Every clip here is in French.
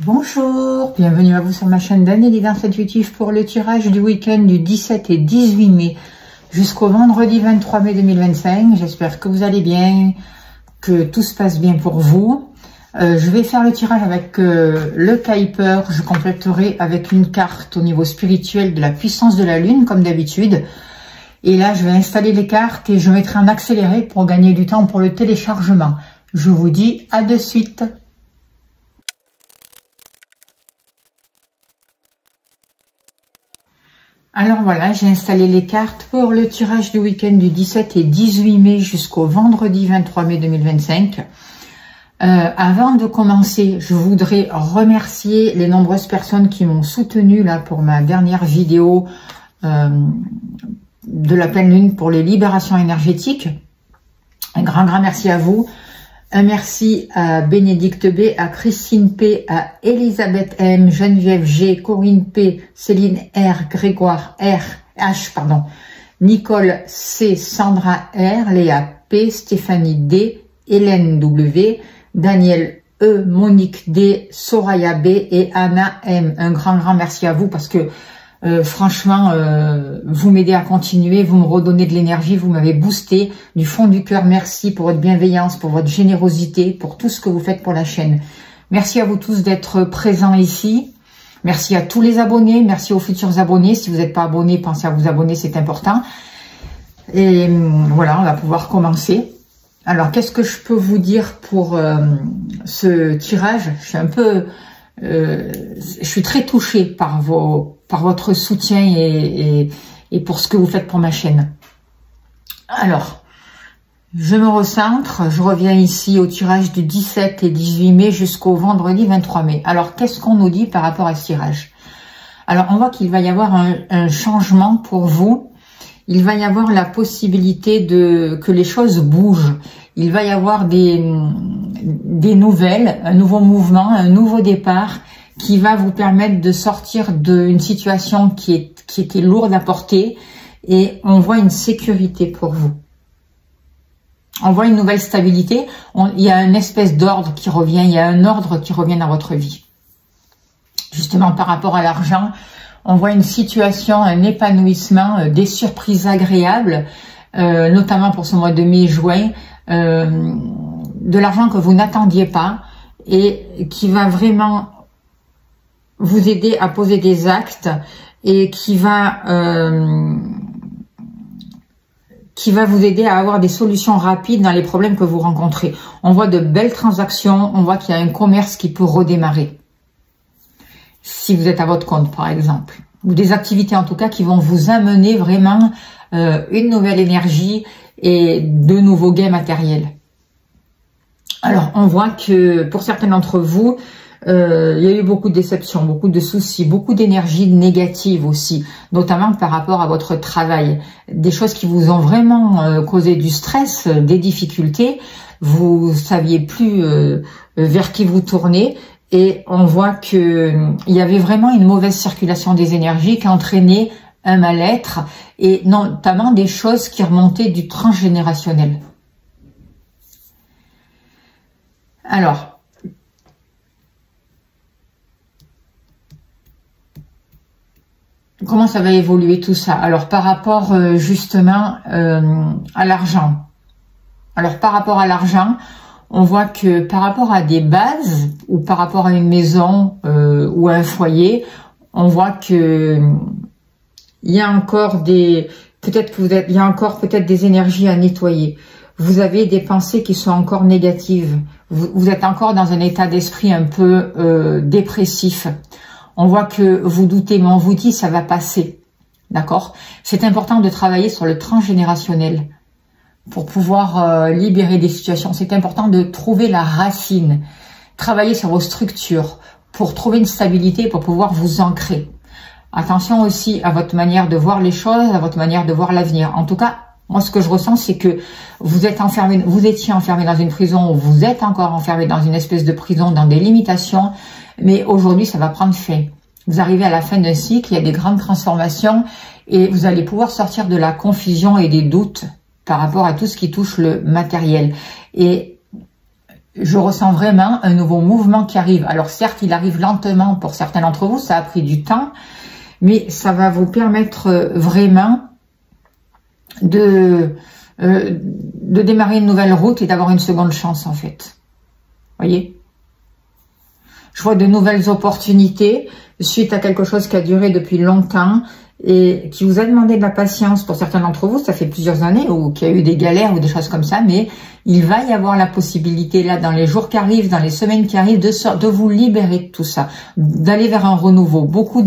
Bonjour, bienvenue à vous sur ma chaîne d'Anne Guidance Intuitive pour le tirage du week-end du 17 et 18 mai jusqu'au vendredi 23 mai 2025. J'espère que vous allez bien, que tout se passe bien pour vous. Je vais faire le tirage avec le Kuiper. Je compléterai avec une carte au niveau spirituel de la puissance de la lune comme d'habitude. Et là, je vais installer les cartes et je mettrai en accéléré pour gagner du temps pour le téléchargement. Je vous dis à de suite. Alors voilà, j'ai installé les cartes pour le tirage du week-end du 17 et 18 mai jusqu'au vendredi 23 mai 2025. Avant de commencer, je voudrais remercier les nombreuses personnes qui m'ont soutenu là pour ma dernière vidéo de la pleine lune pour les libérations énergétiques. Un grand merci à vous. Un merci à Bénédicte B, à Christine P, à Elisabeth M, Geneviève G, Corinne P, Céline R, Grégoire R, H, pardon, Nicole C, Sandra R, Léa P, Stéphanie D, Hélène W, Daniel E, Monique D, Soraya B et Anna M. Un grand merci à vous parce que franchement, vous m'aidez à continuer, vous me redonnez de l'énergie, vous m'avez boosté du fond du cœur. Merci pour votre bienveillance, pour votre générosité, pour tout ce que vous faites pour la chaîne. Merci à vous tous d'être présents ici. Merci à tous les abonnés, merci aux futurs abonnés. Si vous n'êtes pas abonné, pensez à vous abonner, c'est important. Et voilà, on va pouvoir commencer. Alors, qu'est-ce que je peux vous dire pour ce tirage? Je suis un peu... je suis très touchée par votre soutien et pour ce que vous faites pour ma chaîne. Alors, je me recentre, je reviens ici au tirage du 17 et 18 mai jusqu'au vendredi 23 mai. Alors, qu'est-ce qu'on nous dit par rapport à ce tirage? Alors, on voit qu'il va y avoir un changement pour vous. Il va y avoir la possibilité que les choses bougent. Il va y avoir des nouvelles, un nouveau mouvement, un nouveau départ qui va vous permettre de sortir d'une situation qui était lourde à porter, et on voit une sécurité pour vous. On voit une nouvelle stabilité, il y a une espèce d'ordre qui revient, il y a un ordre qui revient dans votre vie. Justement par rapport à l'argent, on voit une situation, un épanouissement, des surprises agréables, notamment pour ce mois de mai-juin, de l'argent que vous n'attendiez pas et qui va vraiment vous aider à poser des actes et qui va vous aider à avoir des solutions rapides dans les problèmes que vous rencontrez. On voit de belles transactions, on voit qu'il y a un commerce qui peut redémarrer. Si vous êtes à votre compte par exemple, ou des activités en tout cas qui vont vous amener vraiment une nouvelle énergie et de nouveaux gains matériels. Alors on voit que pour certains d'entre vous, il y a eu beaucoup de déceptions, beaucoup de soucis, beaucoup d'énergie négative aussi, notamment par rapport à votre travail. Des choses qui vous ont vraiment causé du stress, des difficultés, vous saviez plus vers qui vous tourner. Et on voit que il y avait vraiment une mauvaise circulation des énergies qui entraînait un mal-être et notamment des choses qui remontaient du transgénérationnel. Alors, comment ça va évoluer tout ça? Alors, par rapport justement à l'argent. Alors, par rapport à l'argent, on voit que par rapport à des bases ou par rapport à une maison ou à un foyer, on voit que il y a encore il y a encore peut-être des énergies à nettoyer. Vous avez des pensées qui sont encore négatives. Vous êtes encore dans un état d'esprit un peu dépressif. On voit que vous doutez, mais on vous dit ça va passer. D'accord? C'est important de travailler sur le transgénérationnel pour pouvoir libérer des situations. C'est important de trouver la racine, travailler sur vos structures pour trouver une stabilité, pour pouvoir vous ancrer. Attention aussi à votre manière de voir les choses, à votre manière de voir l'avenir. En tout cas, moi ce que je ressens, c'est que vous êtes enfermé, vous étiez enfermé dans une prison, ou vous êtes encore enfermé dans une espèce de prison, dans des limitations, mais aujourd'hui ça va prendre fin. Vous arrivez à la fin d'un cycle, il y a des grandes transformations et vous allez pouvoir sortir de la confusion et des doutes par rapport à tout ce qui touche le matériel. Et je ressens vraiment un nouveau mouvement qui arrive. Alors certes, il arrive lentement pour certains d'entre vous, ça a pris du temps, mais ça va vous permettre vraiment de démarrer une nouvelle route et d'avoir une seconde chance en fait. Voyez? Je vois de nouvelles opportunités suite à quelque chose qui a duré depuis longtemps et qui vous a demandé de la patience pour certains d'entre vous. Ça fait plusieurs années ou qu'il y a eu des galères ou des choses comme ça, mais il va y avoir la possibilité là dans les jours qui arrivent, dans les semaines qui arrivent, de vous libérer de tout ça, d'aller vers un renouveau. Beaucoup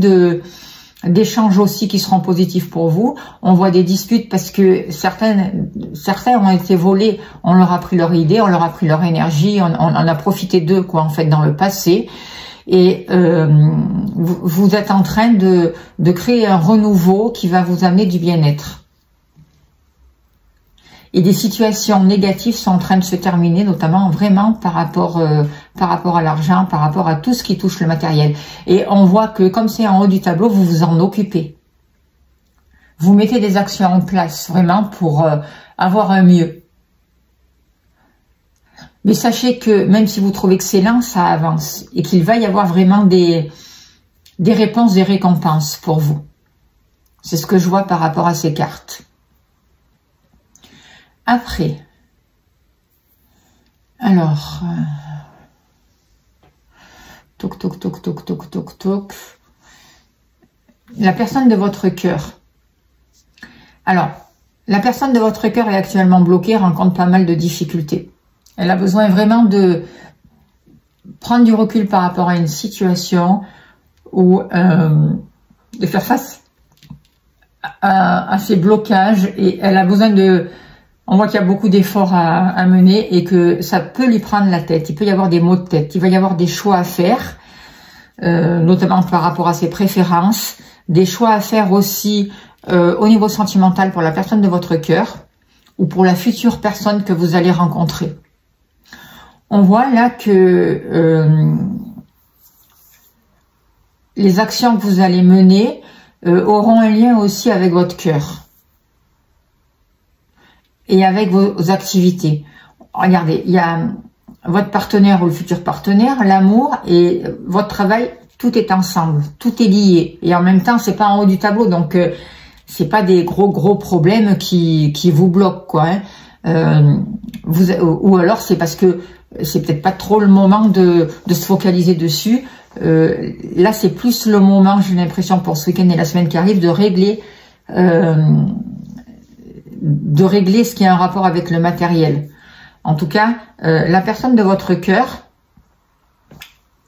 d'échanges aussi qui seront positifs pour vous. On voit des disputes parce que certains ont été volés, on leur a pris leur idée, on leur a pris leur énergie, on a profité d'eux quoi en fait dans le passé. Et vous êtes en train de créer un renouveau qui va vous amener du bien-être. Et des situations négatives sont en train de se terminer, notamment vraiment par rapport à l'argent, par rapport à tout ce qui touche le matériel. Et on voit que comme c'est en haut du tableau, vous vous en occupez. Vous mettez des actions en place vraiment pour avoir un mieux. Mais sachez que même si vous trouvez que c'est lent, ça avance. Et qu'il va y avoir vraiment des réponses, des récompenses pour vous. C'est ce que je vois par rapport à ces cartes. Après. Alors. Toc, toc, toc, toc, toc, toc, toc. La personne de votre cœur. Alors, la personne de votre cœur est actuellement bloquée, rencontre pas mal de difficultés. Elle a besoin vraiment de prendre du recul par rapport à une situation ou de faire face à ces blocages. Et elle a besoin de... On voit qu'il y a beaucoup d'efforts à mener et que ça peut lui prendre la tête. Il peut y avoir des maux de tête. Il va y avoir des choix à faire, notamment par rapport à ses préférences. Des choix à faire aussi au niveau sentimental pour la personne de votre cœur ou pour la future personne que vous allez rencontrer. On voit là que les actions que vous allez mener auront un lien aussi avec votre cœur et avec vos activités. Regardez, il y a votre partenaire ou le futur partenaire, l'amour et votre travail, tout est ensemble, tout est lié. Et en même temps, c'est pas en haut du tableau, donc c'est pas des gros problèmes qui vous bloquent, quoi. Hein. Ou alors c'est parce que c'est peut-être pas trop le moment de se focaliser dessus. Là, c'est plus le moment, j'ai l'impression, pour ce week-end et la semaine qui arrive, de régler ce qui a un rapport avec le matériel. En tout cas, la personne de votre cœur,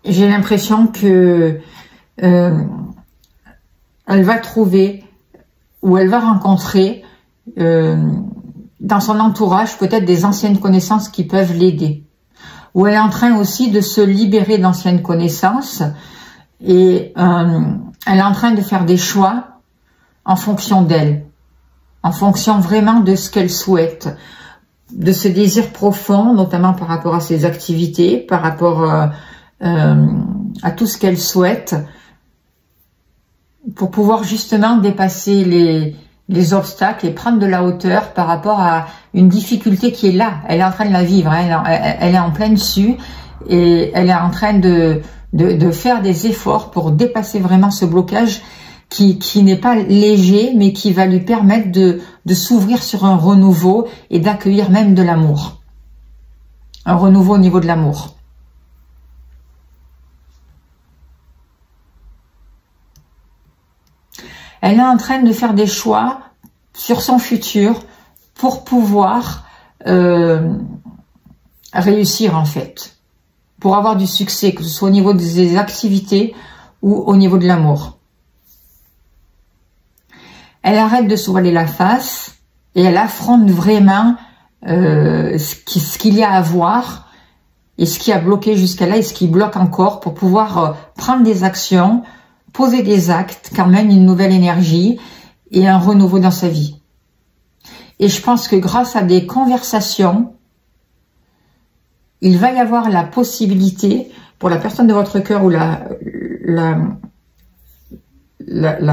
j'ai l'impression que elle va trouver ou elle va rencontrer dans son entourage peut-être des anciennes connaissances qui peuvent l'aider. Ou elle est en train aussi de se libérer d'anciennes connaissances et elle est en train de faire des choix en fonction d'elle, en fonction vraiment de ce qu'elle souhaite, de ce désir profond, notamment par rapport à ses activités, par rapport à tout ce qu'elle souhaite, pour pouvoir justement dépasser les obstacles et prendre de la hauteur par rapport à une difficulté qui est là. Elle est en train de la vivre, hein. Elle est en plein dessus et elle est en train de faire des efforts pour dépasser vraiment ce blocage qui n'est pas léger, mais qui va lui permettre de s'ouvrir sur un renouveau et d'accueillir même de l'amour. Un renouveau au niveau de l'amour. Elle est en train de faire des choix sur son futur pour pouvoir réussir en fait. Pour avoir du succès, que ce soit au niveau des activités ou au niveau de l'amour. Elle arrête de se voiler la face et elle affronte vraiment ce qu'il y a à voir et ce qui a bloqué jusqu'à là et ce qui bloque encore pour pouvoir prendre des actions, poser des actes, quand même une nouvelle énergie et un renouveau dans sa vie. Et je pense que grâce à des conversations, il va y avoir la possibilité, pour la personne de votre cœur ou la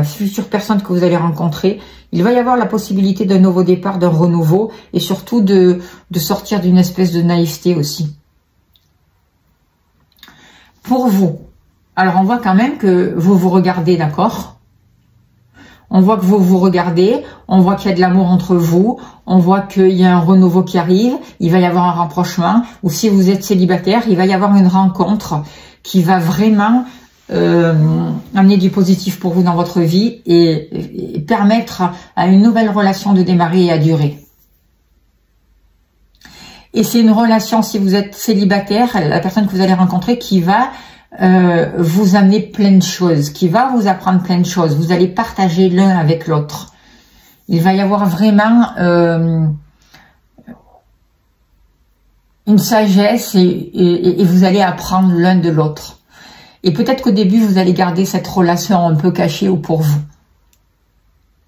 future personne que vous allez rencontrer, il va y avoir la possibilité d'un nouveau départ, d'un renouveau, et surtout de sortir d'une espèce de naïveté aussi. pour vous. Alors, on voit quand même que vous vous regardez, d'accord? On voit que vous vous regardez, on voit qu'il y a de l'amour entre vous, on voit qu'il y a un renouveau qui arrive, il va y avoir un rapprochement, ou si vous êtes célibataire, il va y avoir une rencontre qui va vraiment amener du positif pour vous dans votre vie et permettre à une nouvelle relation de démarrer et à durer. Et c'est une relation, si vous êtes célibataire, la personne que vous allez rencontrer qui va vous amener plein de choses, qui va vous apprendre plein de choses. Vous allez partager l'un avec l'autre. Il va y avoir vraiment une sagesse et vous allez apprendre l'un de l'autre. Et peut-être qu'au début, vous allez garder cette relation un peu cachée ou pour vous.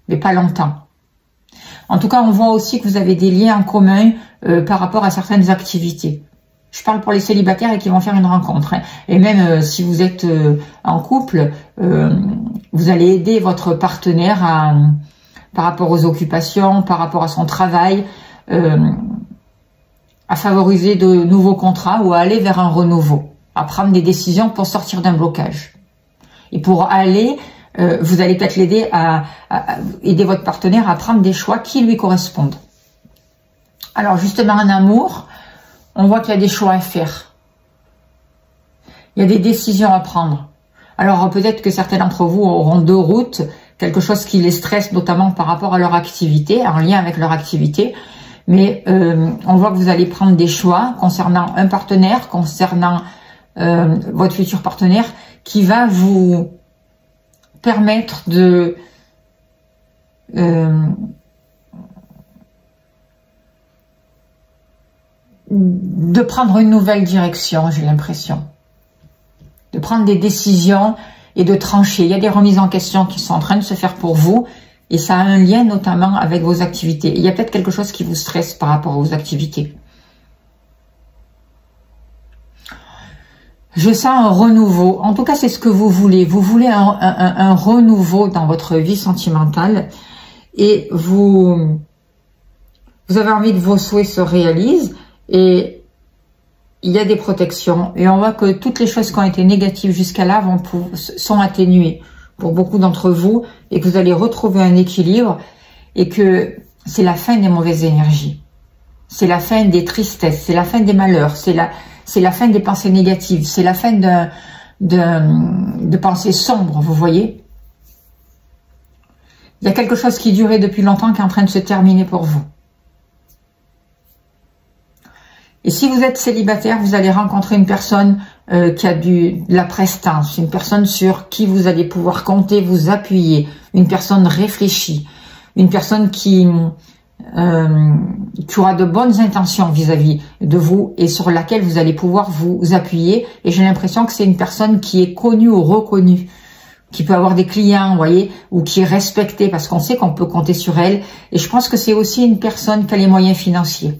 Mais pas longtemps. En tout cas, on voit aussi que vous avez des liens en commun par rapport à certaines activités. Je parle pour les célibataires et qui vont faire une rencontre. Hein. Et même si vous êtes en couple, vous allez aider votre partenaire par rapport aux occupations, par rapport à son travail, à favoriser de nouveaux contrats ou à aller vers un renouveau, à prendre des décisions pour sortir d'un blocage. Et pour aller, vous allez peut-être l'aider à aider votre partenaire à prendre des choix qui lui correspondent. Alors justement, en amour, on voit qu'il y a des choix à faire. Il y a des décisions à prendre. Alors peut-être que certains d'entre vous auront deux routes, quelque chose qui les stresse notamment par rapport à leur activité, en lien avec leur activité. Mais on voit que vous allez prendre des choix concernant un partenaire, concernant votre futur partenaire, qui va vous permettre de prendre une nouvelle direction, j'ai l'impression. De prendre des décisions et de trancher. Il y a des remises en question qui sont en train de se faire pour vous et ça a un lien notamment avec vos activités. Il y a peut-être quelque chose qui vous stresse par rapport aux activités. Je sens un renouveau. En tout cas, c'est ce que vous voulez. Vous voulez un renouveau dans votre vie sentimentale et vous avez envie que vos souhaits se réalisent. Et il y a des protections. Et on voit que toutes les choses qui ont été négatives jusqu'à là sont atténuées pour beaucoup d'entre vous. Et que vous allez retrouver un équilibre. Et que c'est la fin des mauvaises énergies. C'est la fin des tristesses. C'est la fin des malheurs. C'est la fin des pensées négatives. C'est la fin de pensées sombres, vous voyez. Il y a quelque chose qui durait depuis longtemps qui est en train de se terminer pour vous. Et si vous êtes célibataire, vous allez rencontrer une personne qui a de la prestance, une personne sur qui vous allez pouvoir compter, vous appuyer, une personne réfléchie, une personne qui aura de bonnes intentions vis-à-vis de vous et sur laquelle vous allez pouvoir vous appuyer. Et j'ai l'impression que c'est une personne qui est connue ou reconnue, qui peut avoir des clients, vous voyez, ou qui est respectée parce qu'on sait qu'on peut compter sur elle. Et je pense que c'est aussi une personne qui a les moyens financiers.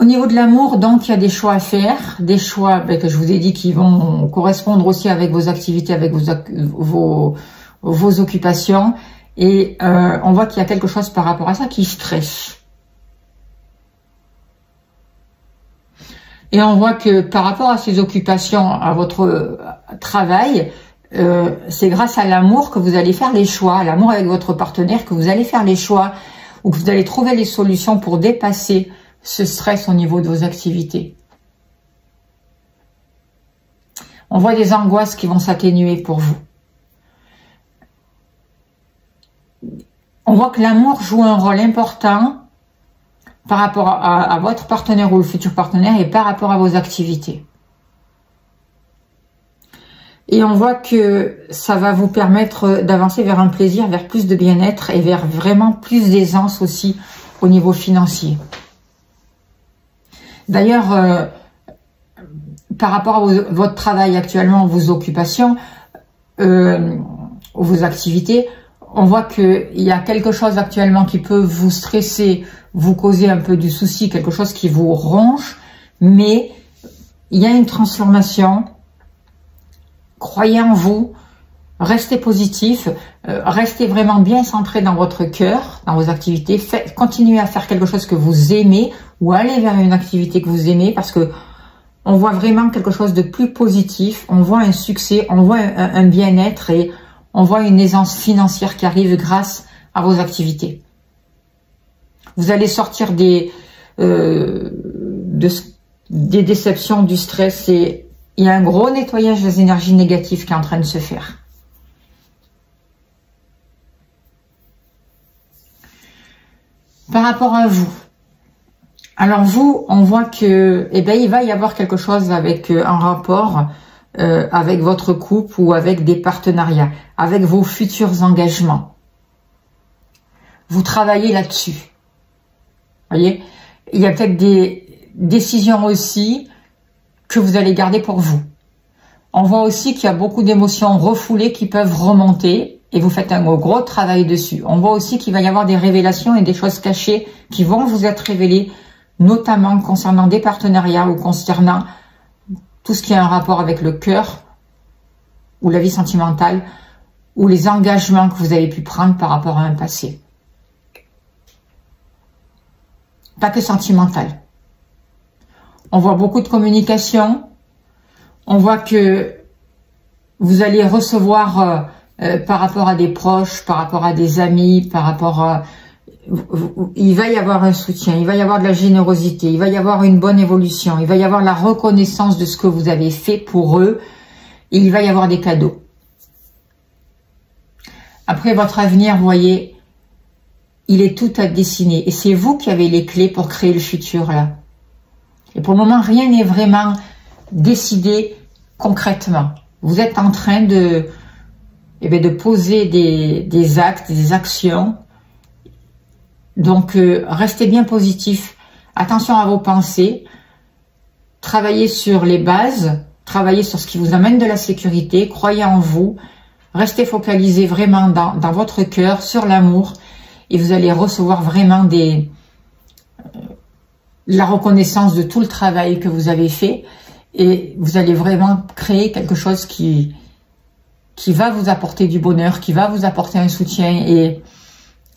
Au niveau de l'amour, donc, il y a des choix à faire, des choix que je vous ai dit qui vont correspondre aussi avec vos activités, avec vos occupations. Et on voit qu'il y a quelque chose par rapport à ça qui stresse. Et on voit que par rapport à ces occupations, à votre travail, c'est grâce à l'amour que vous allez faire les choix, l'amour avec votre partenaire, que vous allez faire les choix, ou que vous allez trouver les solutions pour dépasser ce stress au niveau de vos activités. On voit des angoisses qui vont s'atténuer pour vous. On voit que l'amour joue un rôle important par rapport à votre partenaire ou le futur partenaire et par rapport à vos activités. Et on voit que ça va vous permettre d'avancer vers un plaisir, vers plus de bien-être et vers vraiment plus d'aisance aussi au niveau financier. D'ailleurs, par rapport à votre travail actuellement, vos occupations, vos activités, on voit qu'il y a quelque chose actuellement qui peut vous stresser, vous causer un peu du souci, quelque chose qui vous ronge, mais il y a une transformation. Croyez en vous, Restez positif, restez vraiment bien centré dans votre cœur, dans vos activités. Continuez à faire quelque chose que vous aimez ou allez vers une activité que vous aimez parce que on voit vraiment quelque chose de plus positif. On voit un succès, on voit un bien-être et on voit une aisance financière qui arrive grâce à vos activités. Vous allez sortir des déceptions, du stress et il y a un gros nettoyage des énergies négatives qui est en train de se faire. Par rapport à vous, alors vous, on voit que, eh ben, il va y avoir quelque chose avec un rapport avec votre couple ou avec des partenariats, avec vos futurs engagements. Vous travaillez là-dessus. Voyez, il y a peut-être des décisions aussi que vous allez garder pour vous. On voit aussi qu'il y a beaucoup d'émotions refoulées qui peuvent remonter et vous faites un gros travail dessus. On voit aussi qu'il va y avoir des révélations et des choses cachées qui vont vous être révélées, notamment concernant des partenariats ou concernant tout ce qui a un rapport avec le cœur ou la vie sentimentale ou les engagements que vous avez pu prendre par rapport à un passé. Pas que sentimental. On voit beaucoup de communication. On voit que vous allez recevoir par rapport à des proches, par rapport à des amis, par rapport à... Il va y avoir un soutien, il va y avoir de la générosité, il va y avoir une bonne évolution, il va y avoir la reconnaissance de ce que vous avez fait pour eux, et il va y avoir des cadeaux. Après, votre avenir, vous voyez, il est tout à dessiner, et c'est vous qui avez les clés pour créer le futur, là. Et pour le moment, rien n'est vraiment décidé concrètement. Vous êtes en train de poser des actes, des actions. Donc, restez bien positif. Attention à vos pensées. Travaillez sur les bases. Travaillez sur ce qui vous amène de la sécurité. Croyez en vous. Restez focalisé vraiment dans votre cœur, sur l'amour. Et vous allez recevoir vraiment la reconnaissance de tout le travail que vous avez fait. Et vous allez vraiment créer quelque chose qui va vous apporter du bonheur, qui va vous apporter un soutien. Et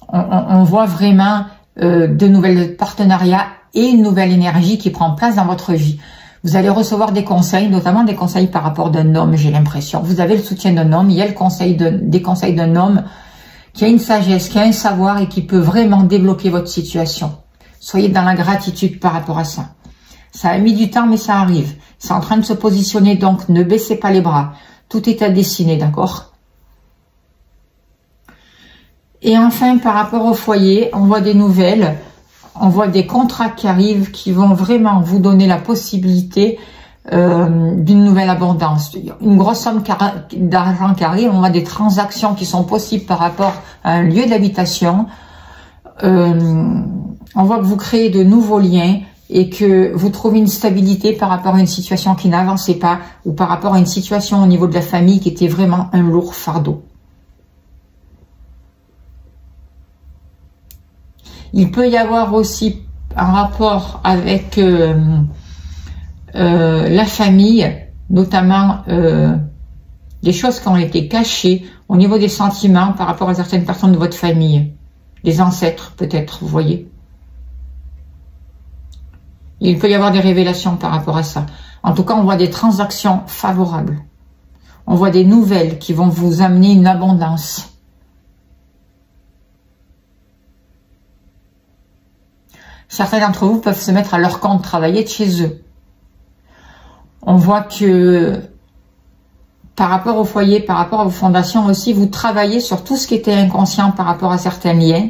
on voit vraiment de nouvelles partenariats et une nouvelle énergie qui prend place dans votre vie. Vous allez recevoir des conseils, notamment des conseils par rapport d'un homme, j'ai l'impression. Vous avez le soutien d'un homme, il y a des conseils d'un homme qui a une sagesse, qui a un savoir et qui peut vraiment débloquer votre situation. Soyez dans la gratitude par rapport à ça. Ça a mis du temps, mais ça arrive. C'est en train de se positionner, donc ne baissez pas les bras. Tout est à dessiner, d'accord ? Et enfin, par rapport au foyer, on voit des nouvelles, on voit des contrats qui arrivent, qui vont vraiment vous donner la possibilité d'une nouvelle abondance. Une grosse somme d'argent qui arrive, on voit des transactions qui sont possibles par rapport à un lieu d'habitation. On voit que vous créez de nouveaux liens et que vous trouvez une stabilité par rapport à une situation qui n'avançait pas ou par rapport à une situation au niveau de la famille qui était vraiment un lourd fardeau. Il peut y avoir aussi un rapport avec la famille, notamment des choses qui ont été cachées au niveau des sentiments par rapport à certaines personnes de votre famille, des ancêtres peut-être, vous voyez. Il peut y avoir des révélations par rapport à ça. En tout cas, on voit des transactions favorables. On voit des nouvelles qui vont vous amener une abondance. Certains d'entre vous peuvent se mettre à leur compte, travailler de chez eux. On voit que par rapport au foyer, par rapport à vos fondations aussi, vous travaillez sur tout ce qui était inconscient par rapport à certains liens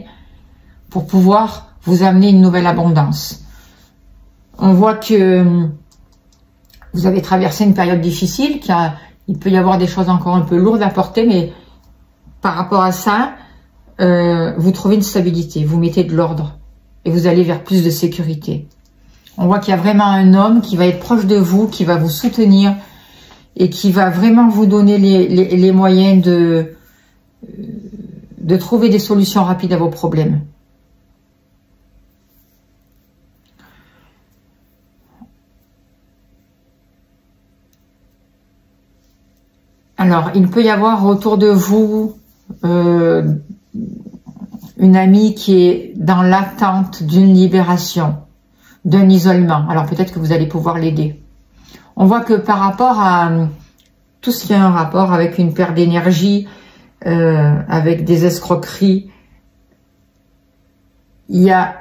pour pouvoir vous amener une nouvelle abondance. On voit que vous avez traversé une période difficile, il peut y avoir des choses encore un peu lourdes à porter, mais par rapport à ça, vous trouvez une stabilité, vous mettez de l'ordre et vous allez vers plus de sécurité. On voit qu'il y a vraiment un homme qui va être proche de vous, qui va vous soutenir et qui va vraiment vous donner les moyens de trouver des solutions rapides à vos problèmes. Alors, il peut y avoir autour de vous une amie qui est dans l'attente d'une libération, d'un isolement. Alors, peut-être que vous allez pouvoir l'aider. On voit que par rapport à tout ce qui a un rapport avec une perte d'énergie, avec des escroqueries, il y a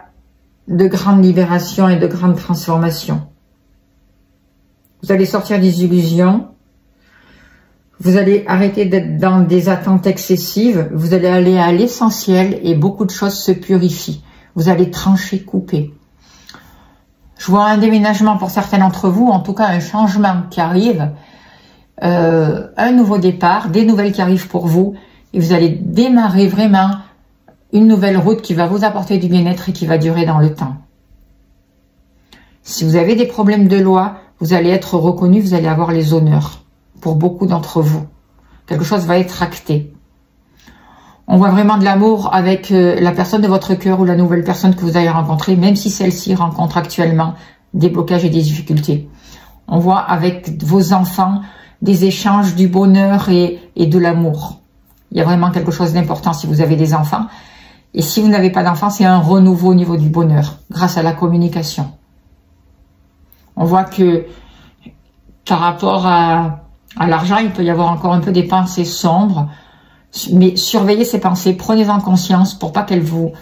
de grandes libérations et de grandes transformations. Vous allez sortir des illusions, vous allez arrêter d'être dans des attentes excessives, vous allez aller à l'essentiel et beaucoup de choses se purifient. Vous allez trancher, couper. Je vois un déménagement pour certains d'entre vous, en tout cas un changement qui arrive, un nouveau départ, des nouvelles qui arrivent pour vous, et vous allez démarrer vraiment une nouvelle route qui va vous apporter du bien-être et qui va durer dans le temps. Si vous avez des problèmes de loi, vous allez être reconnu, vous allez avoir les honneurs pour beaucoup d'entre vous. Quelque chose va être acté. On voit vraiment de l'amour avec la personne de votre cœur ou la nouvelle personne que vous allez rencontrer, même si celle-ci rencontre actuellement des blocages et des difficultés. On voit avec vos enfants des échanges, du bonheur et de l'amour. Il y a vraiment quelque chose d'important si vous avez des enfants. Et si vous n'avez pas d'enfants, c'est un renouveau au niveau du bonheur, grâce à la communication. On voit que par rapport à l'argent, il peut y avoir encore un peu des pensées sombres, mais surveillez ces pensées, prenez-en conscience pour pas qu'elles vous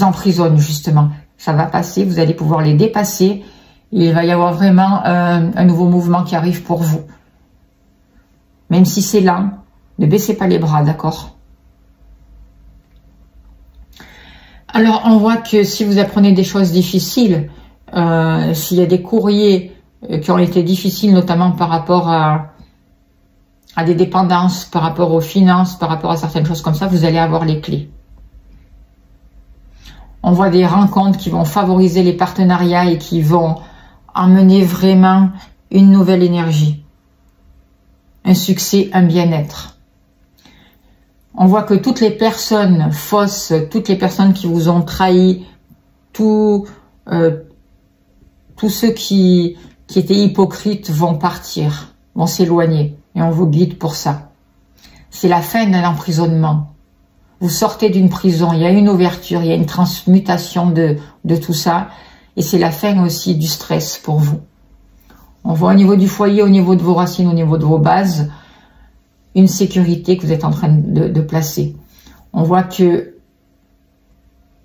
emprisonnent justement. Ça va passer, vous allez pouvoir les dépasser, et il va y avoir vraiment un nouveau mouvement qui arrive pour vous. Même si c'est lent, ne baissez pas les bras, d'accord? Alors, on voit que si vous apprenez des choses difficiles, s'il y a des courriers qui ont été difficiles, notamment par rapport à des dépendances, par rapport aux finances, par rapport à certaines choses comme ça, vous allez avoir les clés. On voit des rencontres qui vont favoriser les partenariats et qui vont emmener vraiment une nouvelle énergie, un succès, un bien-être. On voit que toutes les personnes fausses, toutes les personnes qui vous ont trahi, tous ceux qui étaient hypocrites vont partir, vont s'éloigner. Et on vous guide pour ça. C'est la fin d'un emprisonnement. Vous sortez d'une prison, il y a une ouverture, il y a une transmutation de tout ça. Et c'est la fin aussi du stress pour vous. On voit au niveau du foyer, au niveau de vos racines, au niveau de vos bases, une sécurité que vous êtes en train de placer. On voit que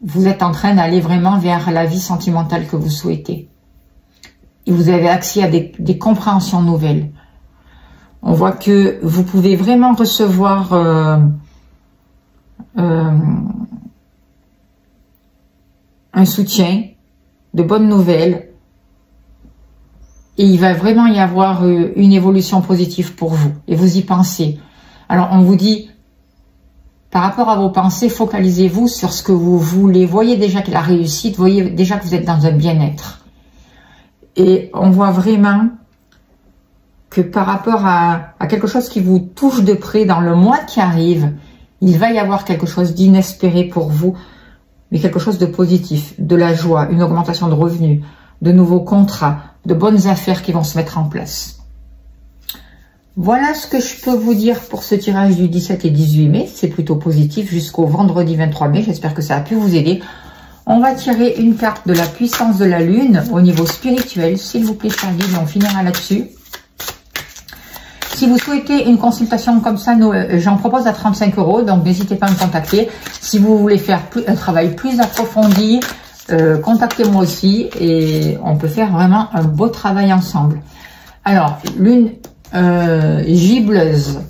vous êtes en train d'aller vraiment vers la vie sentimentale que vous souhaitez. Et vous avez accès à des compréhensions nouvelles. On voit que vous pouvez vraiment recevoir un soutien, de bonnes nouvelles. Et il va vraiment y avoir une évolution positive pour vous. Et vous y pensez. Alors, on vous dit, par rapport à vos pensées, focalisez-vous sur ce que vous voulez. Voyez déjà que la réussite, voyez déjà que vous êtes dans un bien-être. Et on voit vraiment que par rapport à quelque chose qui vous touche de près dans le mois qui arrive, il va y avoir quelque chose d'inespéré pour vous, mais quelque chose de positif, de la joie, une augmentation de revenus, de nouveaux contrats, de bonnes affaires qui vont se mettre en place. Voilà ce que je peux vous dire pour ce tirage du 17 et 18 mai. C'est plutôt positif jusqu'au vendredi 23 mai. J'espère que ça a pu vous aider. On va tirer une carte de la puissance de la Lune au niveau spirituel. S'il vous plaît, Charlie, on finira là-dessus. Si vous souhaitez une consultation comme ça, j'en propose à 35 €, donc n'hésitez pas à me contacter. Si vous voulez faire un travail plus approfondi, contactez-moi aussi et on peut faire vraiment un beau travail ensemble. Alors, Lune gibleuse,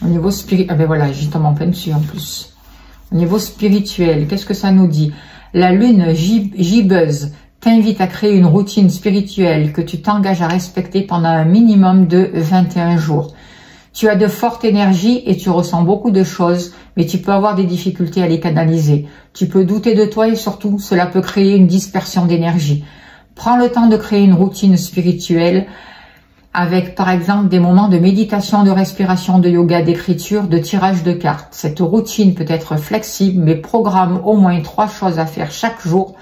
au niveau spirituel, ah ben voilà, j'y tombe en plein dessus en plus. Au niveau spirituel, qu'est-ce que ça nous dit? La Lune gibbeuse t'invite à créer une routine spirituelle que tu t'engages à respecter pendant un minimum de 21 jours. Tu as de fortes énergies et tu ressens beaucoup de choses, mais tu peux avoir des difficultés à les canaliser. Tu peux douter de toi et surtout, cela peut créer une dispersion d'énergie. Prends le temps de créer une routine spirituelle avec, par exemple, des moments de méditation, de respiration, de yoga, d'écriture, de tirage de cartes. Cette routine peut être flexible, mais programme au moins 3 choses à faire chaque jour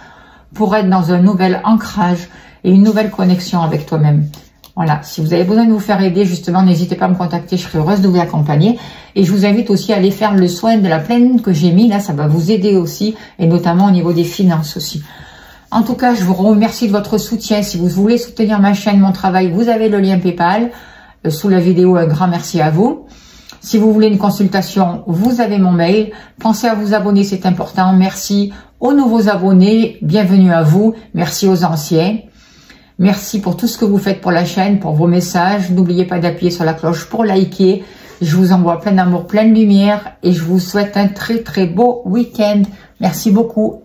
pour être dans un nouvel ancrage et une nouvelle connexion avec toi-même. Voilà, si vous avez besoin de vous faire aider, justement, n'hésitez pas à me contacter, je serai heureuse de vous accompagner. Et je vous invite aussi à aller faire le soin de la pleine que j'ai mis, là, ça va vous aider aussi, et notamment au niveau des finances aussi. En tout cas, je vous remercie de votre soutien. Si vous voulez soutenir ma chaîne, mon travail, vous avez le lien PayPal sous la vidéo. Un grand merci à vous. Si vous voulez une consultation, vous avez mon mail. Pensez à vous abonner, c'est important. Merci aux nouveaux abonnés. Bienvenue à vous. Merci aux anciens. Merci pour tout ce que vous faites pour la chaîne, pour vos messages. N'oubliez pas d'appuyer sur la cloche pour liker. Je vous envoie plein d'amour, plein de lumière et je vous souhaite un très très beau week-end. Merci beaucoup.